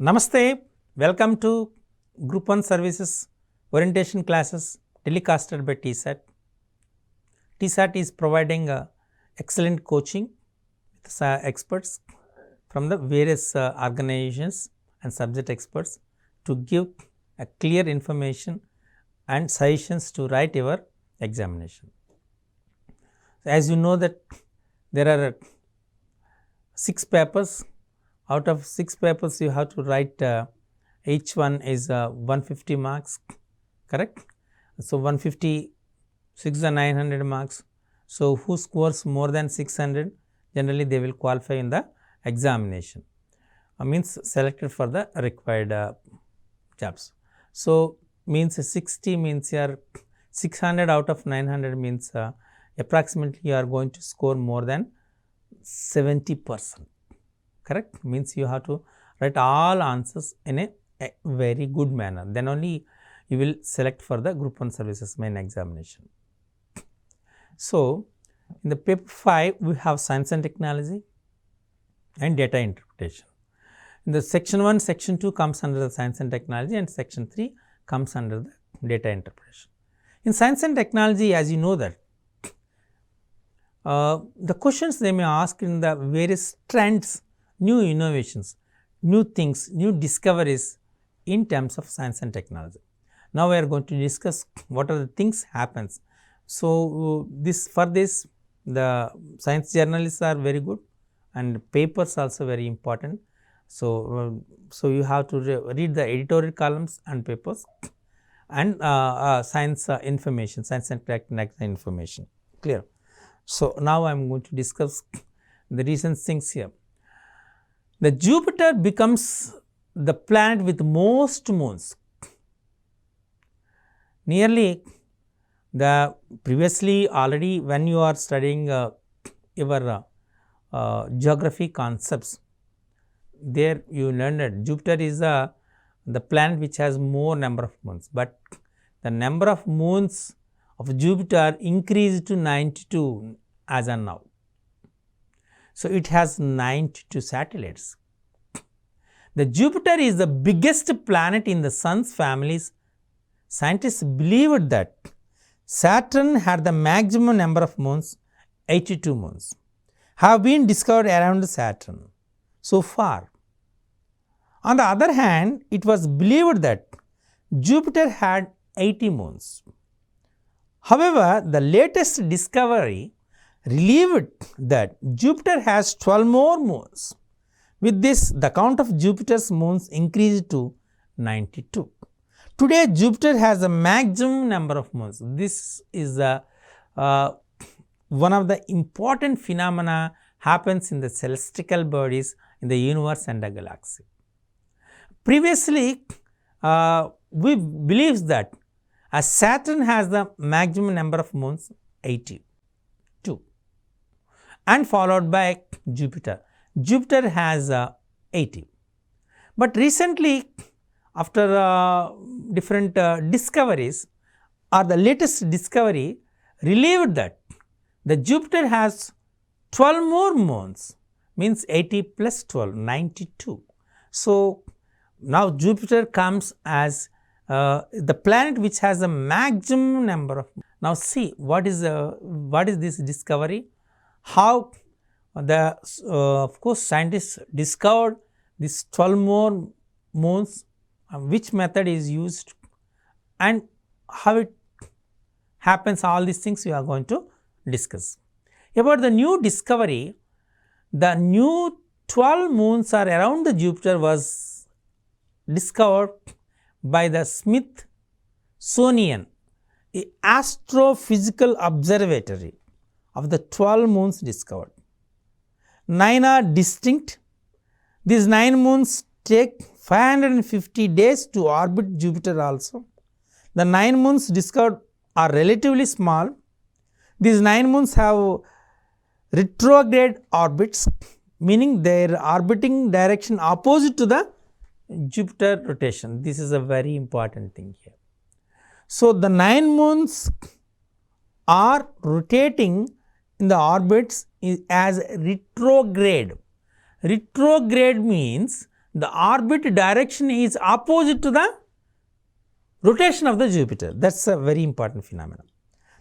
Namaste, welcome to Group 1 Services Orientation Classes telecasted by 𝗳𝗧. 𝗳𝗧 is providing excellent coaching with experts from the various organizations and subject experts to give a clear information and suggestions to write your examination. As you know that there are 6 papers. Out of 6 papers you have to write each one is 150 marks, correct? So 150, 6 are 900 marks. So who scores more than 600, generally they will qualify in the examination, means selected for the required jobs. So means 60 means your 600 out of 900 means approximately you are going to score more than 70%. Correct? Means you have to write all answers in a very good manner. Then only you will select for the Group 1 Services main examination. So, in the paper 5, we have Science and Technology and Data Interpretation. In the section 1, section 2 comes under the Science and Technology, and section 3 comes under the Data Interpretation. In Science and Technology, as you know that, the questions they may ask in the various trends, new innovations, new things, new discoveries in terms of science and technology. Now we are going to discuss what are the things happens. So for this the science journalists are very good and papers also very important. So you have to read the editorial columns and papers and science information, science and technology information. Clear? So now I am going to discuss the recent things here. The Jupiter becomes the planet with most moons. Nearly the previously already when you are studying your geography concepts, there you learned that Jupiter is the planet which has more number of moons, but the number of moons of Jupiter increased to 92 as of now. So it has 92 satellites. The Jupiter is the biggest planet in the Sun's families. Scientists believed that Saturn had the maximum number of moons, 82 moons, have been discovered around Saturn so far. On the other hand, it was believed that Jupiter had 80 moons. However, the latest discovery revealed that Jupiter has 12 more moons. With this, the count of Jupiter's moons increased to 92. Today, Jupiter has a maximum number of moons. This is one of the important phenomena happens in the celestial bodies in the universe and the galaxy. Previously, we believed that Saturn has the maximum number of moons, 82, and followed by Jupiter. Jupiter has 80. But recently, after different discoveries, or the latest discovery revealed that the Jupiter has 12 more moons, means 80 plus 12, 92. So now Jupiter comes as the planet which has a maximum number of. Now see what is this discovery? How the of course scientists discovered this 12 more moons, which method is used and how it happens, all these things we are going to discuss. About the new discovery, the new 12 moons are around the Jupiter was discovered by the Smithsonian, a astrophysical observatory. Of the 12 moons discovered, 9 are distinct. These 9 moons take 550 days to orbit Jupiter also. The 9 moons discovered are relatively small. These 9 moons have retrograde orbits, meaning their orbiting direction opposite to the Jupiter rotation. This is a very important thing here. So the 9 moons are rotating in the orbits as retrograde. Retrograde means the orbit direction is opposite to the rotation of the Jupiter. That is a very important phenomenon.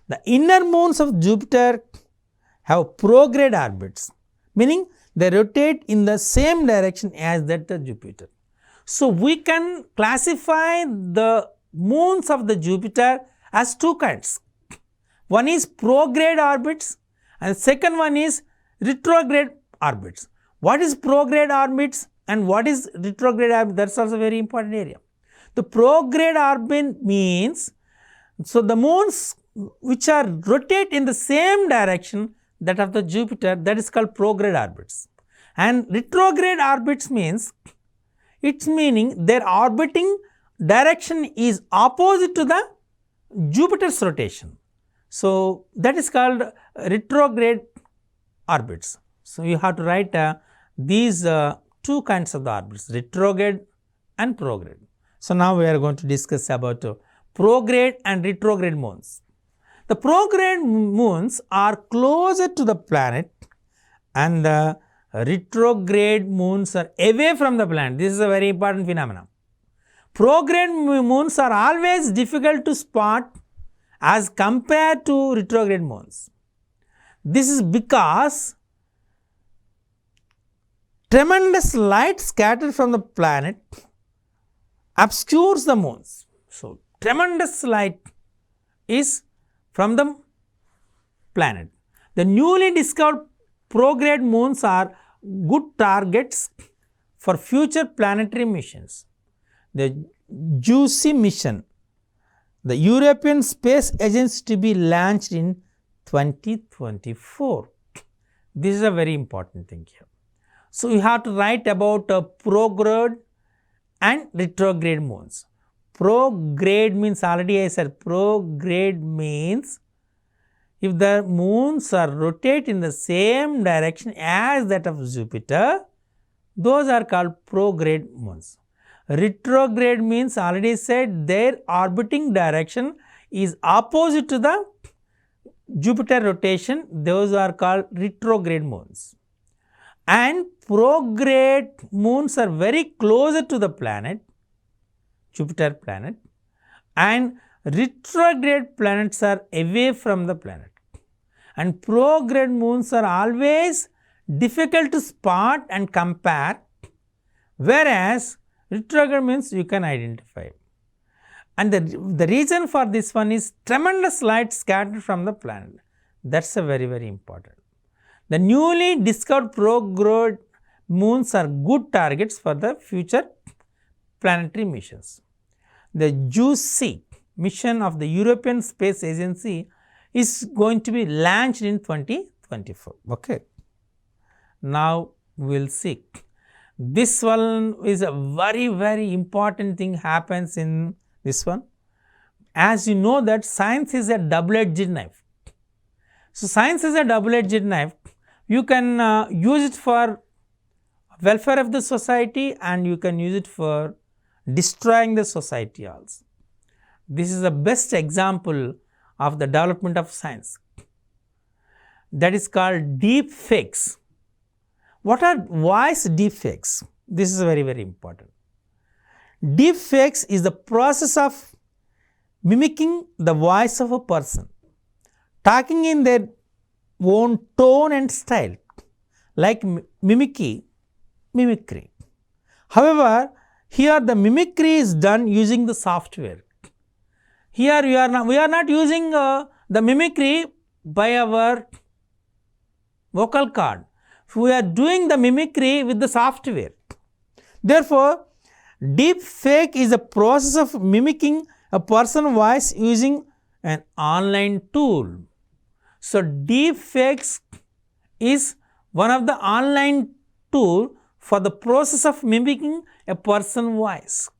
The inner moons of Jupiter have prograde orbits, meaning they rotate in the same direction as that of Jupiter. So, we can classify the moons of the Jupiter as two kinds. One is prograde orbits and second one is retrograde orbits. What is prograde orbits and what is retrograde orbit? That is also a very important area. The prograde orbit means, so the moons which are rotate in the same direction that of the Jupiter, that is called prograde orbits. And retrograde orbits means, its meaning their orbiting direction is opposite to the Jupiter's rotation. So, that is called retrograde orbits. So, you have to write these two kinds of the orbits, retrograde and prograde. So, now we are going to discuss about prograde and retrograde moons. The prograde moons are closer to the planet and the retrograde moons are away from the planet. This is a very important phenomenon. Prograde moons are always difficult to spot as compared to retrograde moons. This is because tremendous light scattered from the planet obscures the moons. So, tremendous light is from the planet. The newly discovered prograde moons are good targets for future planetary missions. The 𝗬𝗎 mission, the European Space Agency, to be launched in 2024. This is a very important thing here. So, you have to write about prograde and retrograde moons. Prograde means, already I said, prograde means if the moons are rotate in the same direction as that of Jupiter, those are called prograde moons. Retrograde means, already said, their orbiting direction is opposite to the Jupiter rotation, those are called retrograde moons. And prograde moons are very closer to the planet, Jupiter planet, and retrograde planets are away from the planet. And prograde moons are always difficult to spot and compare, whereas retrograde means you can identify. And the reason for this one is tremendous light scattered from the planet. That is a very, very important. The newly discovered prograde moons are good targets for the future planetary missions. The 𝗬𝗎 mission of the European Space Agency is going to be launched in 2024. Okay. Now, we will see. This one is a very, very important thing happens in this one. As you know that science is a double-edged knife. So, science is a double-edged knife. You can use it for welfare of the society and you can use it for destroying the society also. This is the best example of the development of science. That is called deep fakes. What are voice deep fakes? This is very, very important. Deep fakes is the process of mimicking the voice of a person, talking in their own tone and style, like mimicry. However, here the mimicry is done using the software. Here we are not using the mimicry by our vocal cord. We are doing the mimicry with the software. Therefore, deep fake is a process of mimicking a person's voice using an online tool. So, deep fakes is one of the online tool for the process of mimicking a person's voice.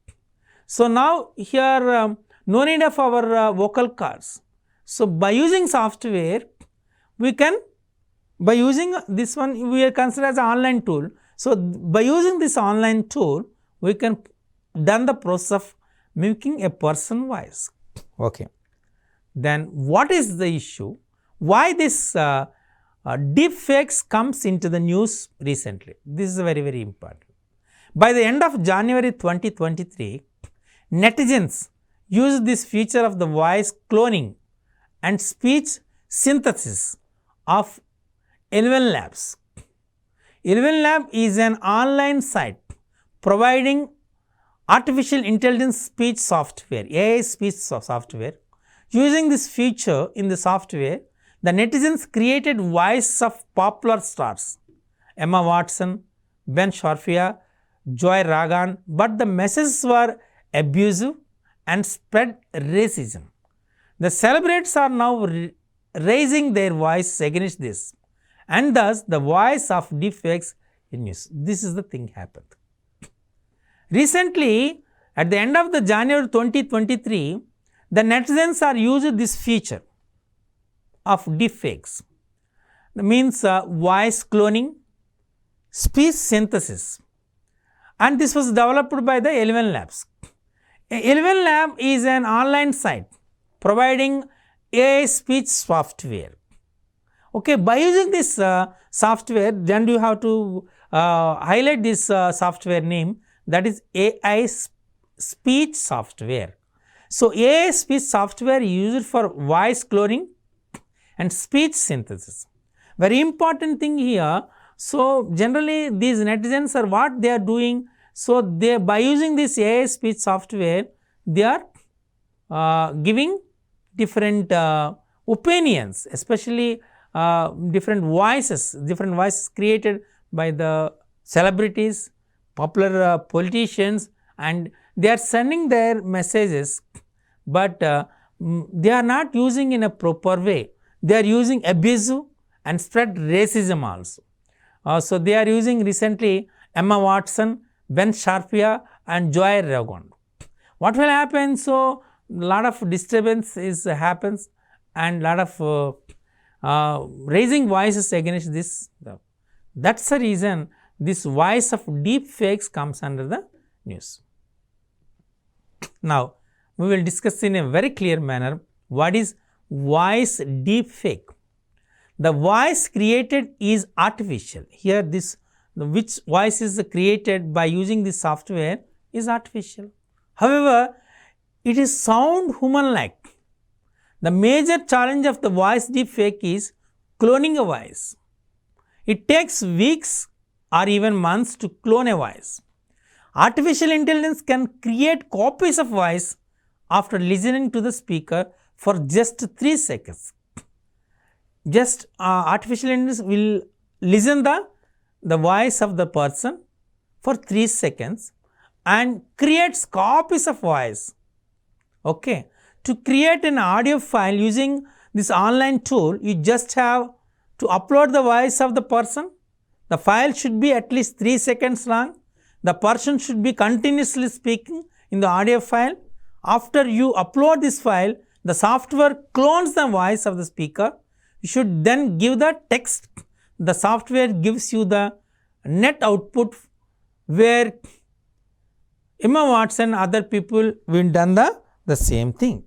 So, now here no need of our vocal cords. So, by using software, we can, by using this one, we are considered as an online tool. So, by using this online tool, we can done the process of mimicking a person's voice. Okay. Then what is the issue? Why this deep fakes comes into the news recently? This is very, very important. By the end of January 2023, netizens used this feature of the voice cloning and speech synthesis of 𝗹 Labs. 𝗹 Lab is an online site providing artificial intelligence speech software, AI speech software. Using this feature in the software, the netizens created voices of popular stars Emma Watson, Ben Shafia, Joy Ragan, but the messages were abusive and spread racism. The celebrities are now raising their voice against this, and thus the voice of deepfakes in news. This is the thing happened. Recently, at the end of the January 2023, the netizens are using this feature of deepfakes. That means voice cloning, speech synthesis, and this was developed by the 𝗹 Labs. 𝗹 Lab is an online site providing AI speech software. Okay, by using this software, then you have to highlight this software name, that is AI speech software. So, AI speech software used for voice cloning and speech synthesis. Very important thing here. So, generally these netizens are what they are doing. So, they by using this AI speech software, they are giving different opinions, especially different voices created by the celebrities, popular politicians, and they are sending their messages, but they are not using in a proper way. They are using abusive and spread racism also. So, they are using recently Emma Watson, Ben Shafia and Joy Ragan. What will happen? So, lot of disturbance happens and lot of raising voices against this. That is the reason this voice of deep fakes comes under the news. Now, we will discuss in a very clear manner what is voice deep fake. The voice created is artificial. Here this which voice is created by using this software is artificial. However, it is sound human like. The major challenge of the voice deep fake is cloning a voice. It takes weeks or even months to clone a voice. Artificial intelligence can create copies of voice after listening to the speaker for just 3 seconds. Just artificial intelligence will listen the voice of the person for 3 seconds and creates copies of voice. Okay. To create an audio file using this online tool, you just have to upload the voice of the person. The file should be at least 3 seconds long. The person should be continuously speaking in the audio file. After you upload this file, the software clones the voice of the speaker. You should then give the text. The software gives you the net output where Emma Watson and other people will done the same thing.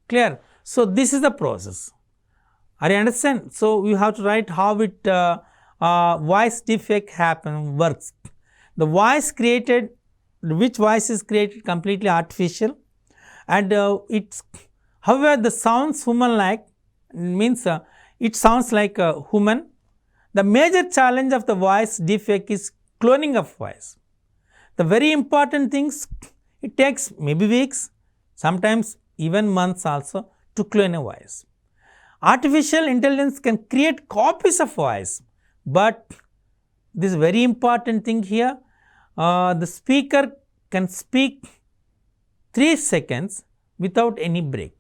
Clear? So, this is the process. Are you understand? So, you have to write how it voice deepfake works. The voice created, which voice is created completely artificial, and it's however the sounds human like, means it sounds like a human. The major challenge of the voice deepfake is cloning of voice. The very important things, it takes maybe weeks, sometimes even months also to clone a voice. Artificial intelligence can create copies of voice, but this very important thing here, the speaker can speak 3 seconds without any break.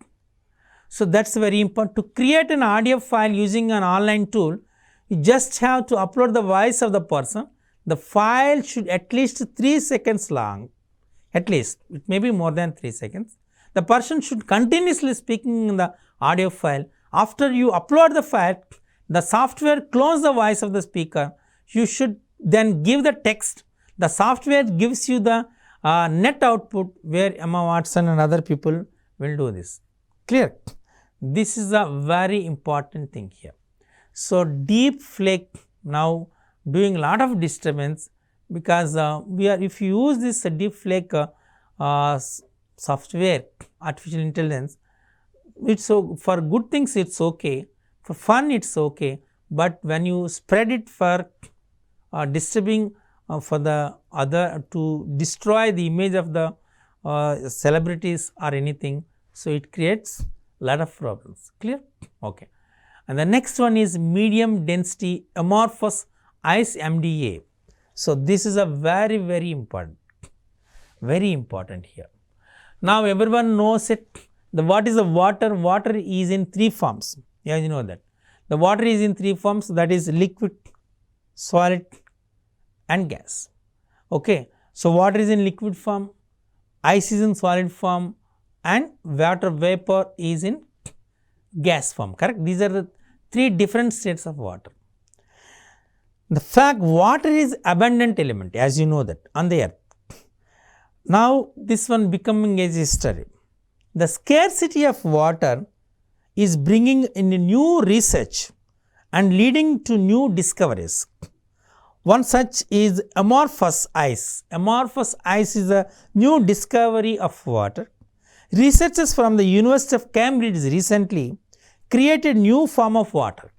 So, that is very important. To create an audio file using an online tool, you just have to upload the voice of the person. The file should at least 3 seconds long, at least, it may be more than 3 seconds. The person should continuously speaking in the audio file. After you upload the file, the software clones the voice of the speaker. You should then give the text. The software gives you the net output where Emma Watson and other people will do this. Clear? This is a very important thing here. So, deep fake now doing lot of disturbance because if you use this deep flake software, artificial intelligence, it's so for good things it's okay, for fun it's okay, but when you spread it for disturbing for the other, to destroy the image of the celebrities or anything, so it creates lot of problems. Clear? Okay. And the next one is medium density amorphous ice MDA. So this is a very important here. Now everyone knows it. What is the water? Water is in three forms. Yeah, you know that. The water is in three forms, that is liquid, solid and gas. Okay. So water is in liquid form, ice is in solid form and water vapor is in gas form, correct? These are the three different states of water. The fact water is abundant element, as you know that, on the earth. Now this one becoming a history. The scarcity of water is bringing in new research and leading to new discoveries. One such is amorphous ice. Amorphous ice is a new discovery of water. Researchers from the University of Cambridge recently created new form of water.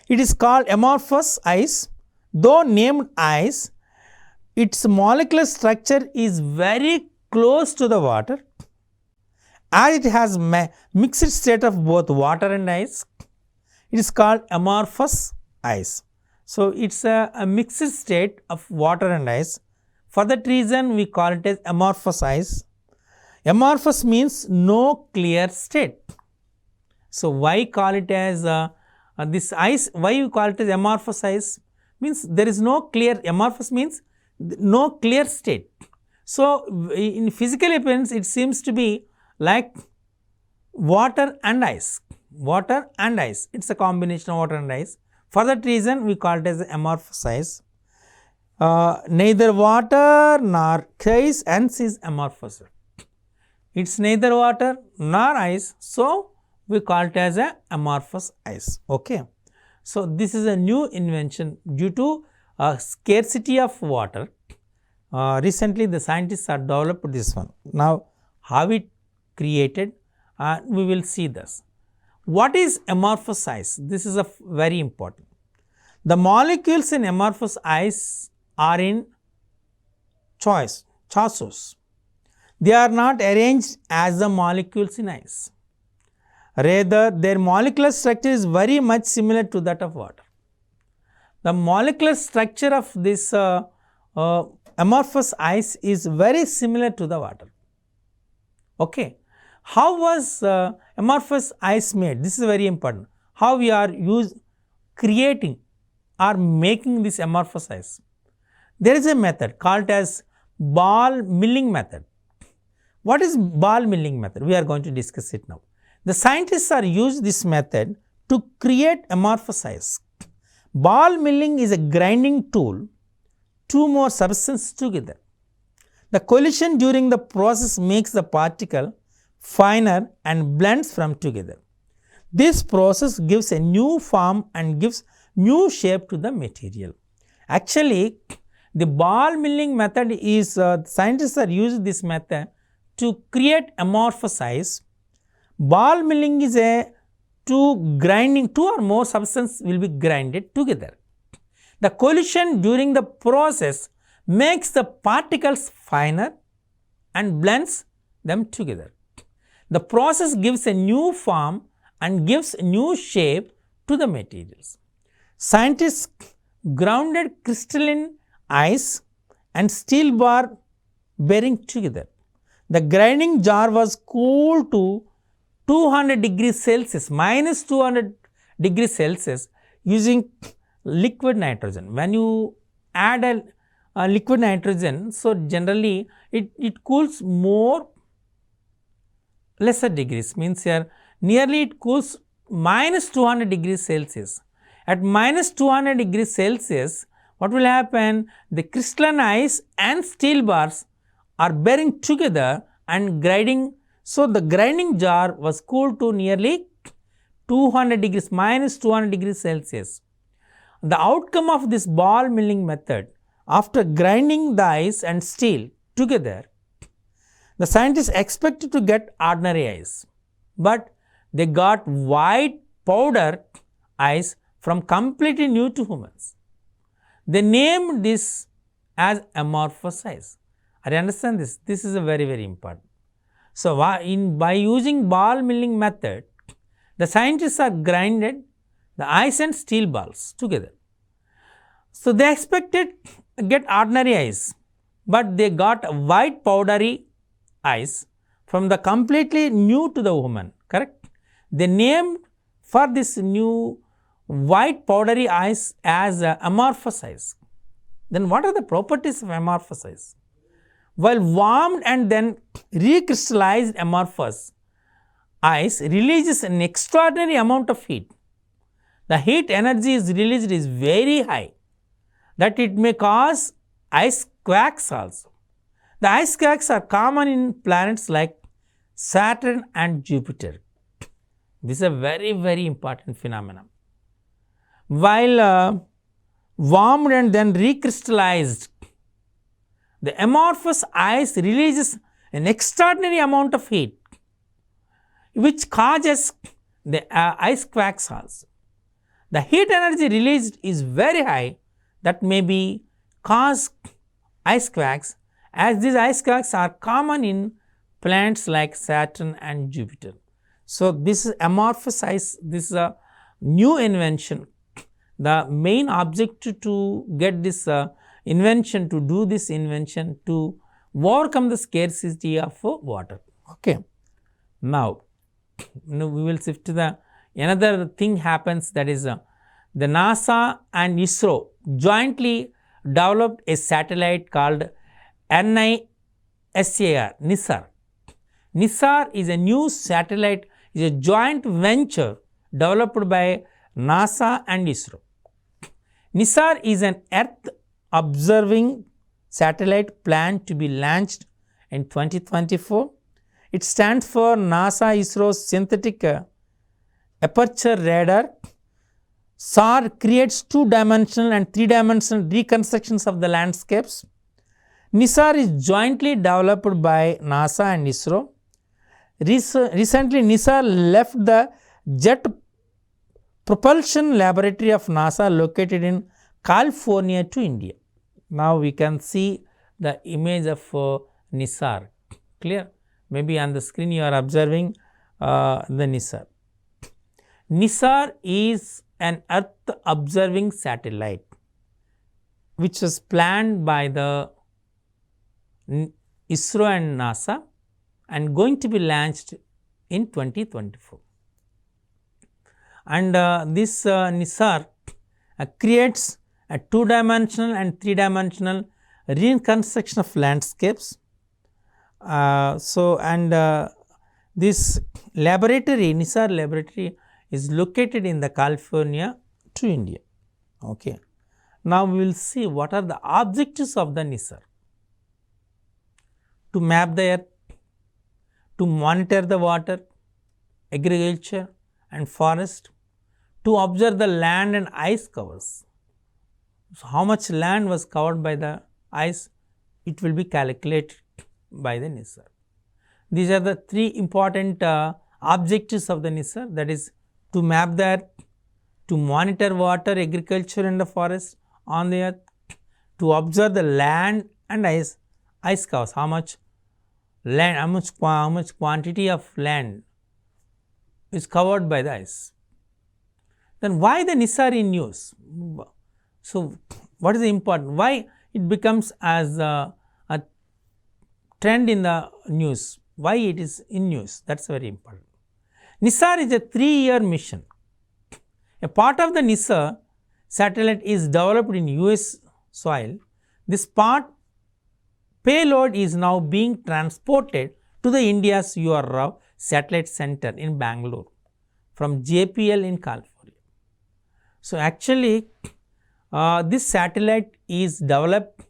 It is called amorphous ice. Though named ice, its molecular structure is very close to the water, as it has mixed state of both water and ice. It is called amorphous ice. So it's a mixed state of water and ice. For that reason we call it as amorphous ice. Amorphous means no clear state. So why call it as this ice? Why you call it as amorphous ice? Means there is no clear, amorphous means no clear state. So in physical appearance it seems to be like water and ice. Water and ice, it's a combination of water and ice. For that reason we call it as amorphous ice. Neither water nor ice, hence is amorphous. It's neither water nor ice, so we call it as a amorphous ice. Okay. So this is a new invention due to scarcity of water. Recently the scientists have developed this one. Now how it created, we will see this. What is amorphous ice? This is a very important. The molecules in amorphous ice are in choices. They are not arranged as the molecules in ice. Rather, their molecular structure is very much similar to that of water. The molecular structure of this amorphous ice is very similar to the water. Okay. How was amorphous ice made? This is very important. How we are creating or making this amorphous ice? There is a method called as ball milling method. What is ball milling method? We are going to discuss it now. The scientists are using this method to create amorphous ice. Ball milling is a grinding tool, two more substances together. The collision during the process makes the particle finer and blends them together. This process gives a new form and gives new shape to the material. Actually, the ball milling method is, scientists are using this method to create amorphous ice. Ball milling is two or more substances will be grinded together. The collision during the process makes the particles finer and blends them together. The process gives a new form and gives new shape to the materials. Scientists grounded crystalline ice and steel bar bearing together. The grinding jar was cooled to 200 degrees Celsius, minus 200 degrees Celsius using liquid nitrogen. When you add a liquid nitrogen, so generally it cools more lesser degrees, means here nearly it cools minus 200 degrees Celsius. At minus 200 degrees Celsius, what will happen? The crystalline ice and steel bars are bearing together and grinding. So the grinding jar was cooled to nearly 200 degrees, minus 200 degrees Celsius. The outcome of this ball milling method after grinding the ice and steel together, the scientists expected to get ordinary ice, but they got white powder ice from completely new to humans. They named this as amorphous ice. Are you understand this? This is a very important. So, by using ball milling method, the scientists are grinded the ice and steel balls together. So, they expected to get ordinary ice, but they got white powdery ice from the completely new to the human, correct? They named for this new white powdery ice as amorphous ice. Then what are the properties of amorphous ice? While warmed and then recrystallized amorphous ice releases an extraordinary amount of heat. The heat energy is released is very high, that it may cause ice quakes also. The ice quakes are common in planets like Saturn and Jupiter. This is a very important phenomenon. While warmed and then recrystallized, the amorphous ice releases an extraordinary amount of heat, which causes the ice quakes also. The heat energy released is very high, that may be cause ice quakes, as these ice quakes are common in planets like Saturn and Jupiter. So, this is amorphous ice, this is a new invention. The main objective to get this invention, to do this invention, to overcome the scarcity of water. Okay. Now we will shift to the another thing happens, that is the NASA and ISRO jointly developed a satellite called NISAR. NISAR is a new satellite, is a joint venture developed by NASA and ISRO. NISAR is an Earth observing satellite planned to be launched in 2024. It stands for NASA ISRO's synthetic aperture radar. SAR creates two-dimensional and three-dimensional reconstructions of the landscapes. NISAR is jointly developed by NASA and ISRO. Recently, NISAR left the Jet Propulsion Laboratory of NASA located in California to India. Now we can see the image of NISAR, clear? Maybe on the screen you are observing the NISAR. NISAR is an Earth observing satellite which was planned by the ISRO and NASA and going to be launched in 2024. And this NISAR creates a two-dimensional and three-dimensional reconstruction of landscapes. This laboratory, NISAR laboratory, is located in the California to India. Okay. Now we will see what are the objectives of the NISAR. To map the earth, to monitor the water, agriculture and forest, to observe the land and ice covers. So, how much land was covered by the ice, it will be calculated by the NISAR. These are the three important objectives of the NISAR, that is to map the earth, to monitor water, agriculture and the forest on the earth, to observe the land and ice covers, how much land, how much quantity of land is covered by the ice. Then why the NISAR in use? So, what is the important? Why it becomes as a trend in the news? Why it is in news? That is very important. NISAR is a 3-year mission. A part of the NISAR satellite is developed in US soil. This part payload is now being transported to the India's 𝗂𝗏 satellite center in Bangalore from JPL in California. So, actually this satellite is developed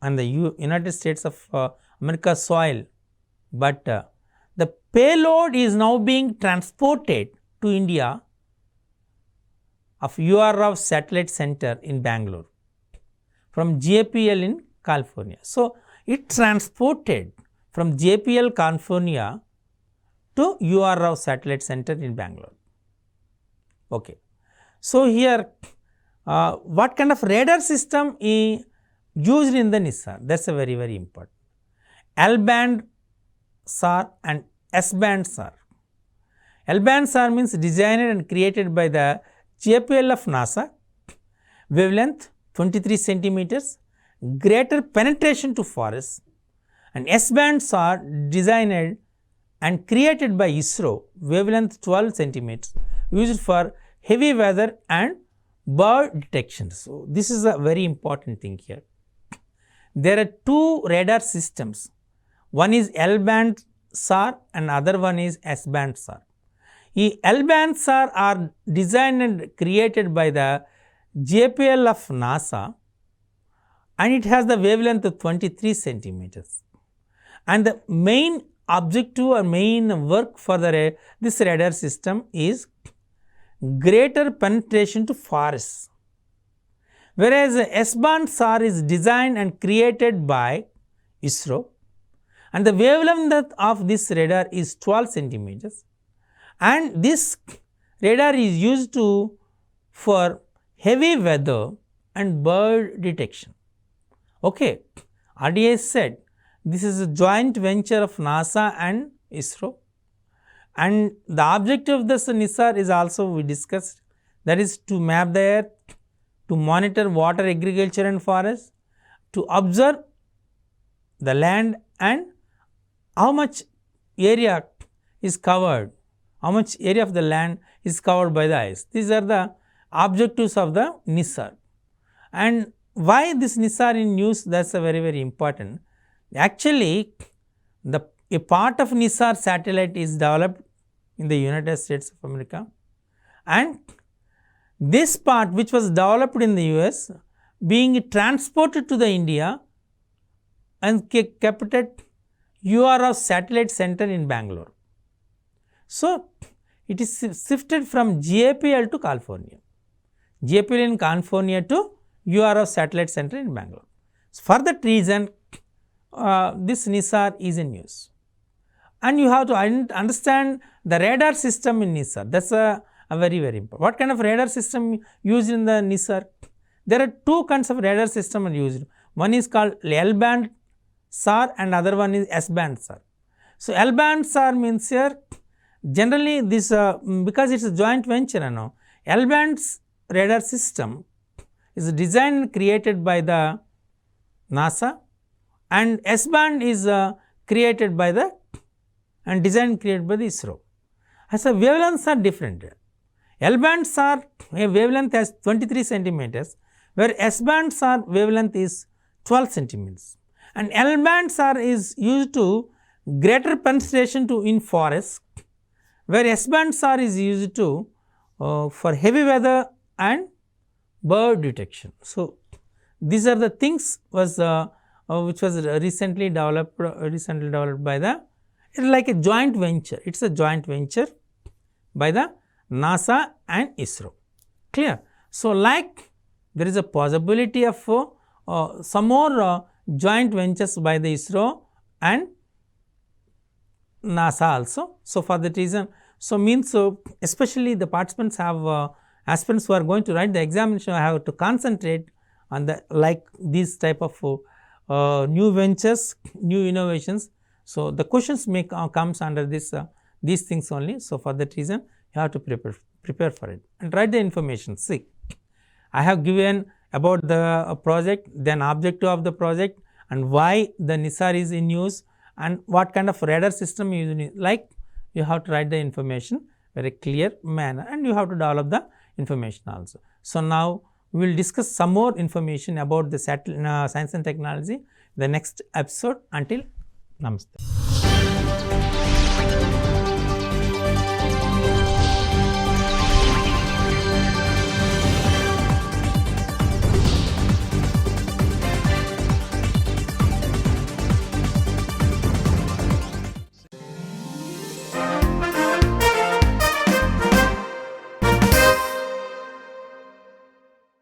on the United States of America soil, but the payload is now being transported to India of 𝗂𝗏 satellite center in Bangalore from JPL in California. So, it transported from JPL California to UR Rao Satellite Center in Bangalore. Okay. So, here what kind of radar system is used in the NISAR? That is a very, very important. L-band SAR and S-band SAR. L-band SAR means designed and created by the JPL of NASA, wavelength 23 centimeters, greater penetration to forests, and S-band SAR designed and created by ISRO, wavelength 12 centimeters, used for heavy weather and bird detection. So, this is a very important thing here. There are two radar systems. One is L-band SAR and other one is S-band SAR. L-band SAR are designed and created by the JPL of NASA, and it has the wavelength of 23 centimeters. And the main objective or main work for this radar system is greater penetration to forests, whereas the S-band SAR is designed and created by ISRO, and the wavelength of this radar is 12 centimeters, and this radar is used for heavy weather and bird detection. Okay. RDA said this is a joint venture of NASA and ISRO, and the objective of this NISAR is also we discussed, that is to map the earth, to monitor water, agriculture and forest, to observe the land and how much area is covered, how much area of the land is covered by the ice. These are the objectives of the NISAR. And why this NISAR in use? That is a very, very important. Actually, a part of NISAR satellite is developed in the United States of America, and this part which was developed in the US being transported to the India and kept at UR Rao Satellite Center in Bangalore. So, it is shifted from JPL to California, JPL in California to UR Rao Satellite Center in Bangalore. So, for that reason this NISAR is in use, and you have to understand the radar system in NISAR. That is a very, very important. What kind of radar system used in the NISAR? There are two kinds of radar system used. One is called L-band SAR and other one is S-band SAR. So, L-band SAR means here generally this because it is a joint venture, L-band radar system is designed and created by the NASA, and S-band is created by the and designed and created by the ISRO. As the wavelengths are different. L-band SAR wavelength has 23 centimeters, where S-band SAR wavelength is 12 centimeters. And L-band SAR is used to greater penetration to in forests, where S-band SAR is used to for heavy weather and bird detection. So, these are the things was which was recently developed by the, it is like a joint venture. It is a joint venture by the NASA and ISRO. Clear? So, like there is a possibility of some more joint ventures by the ISRO and NASA also. So, for that reason, so means especially the participants have aspirants who are going to write the examination have to concentrate on the like these type of new ventures, new innovations. So, the questions may comes under this these things only. So, for that reason you have to prepare for it and write the information. See, I have given about the project, then objective of the project and why the NISAR is in use and what kind of radar system you use, like you have to write the information very clear manner and you have to develop the information also. So, now we will discuss some more information about the science and technology in the next episode. Until Namaste.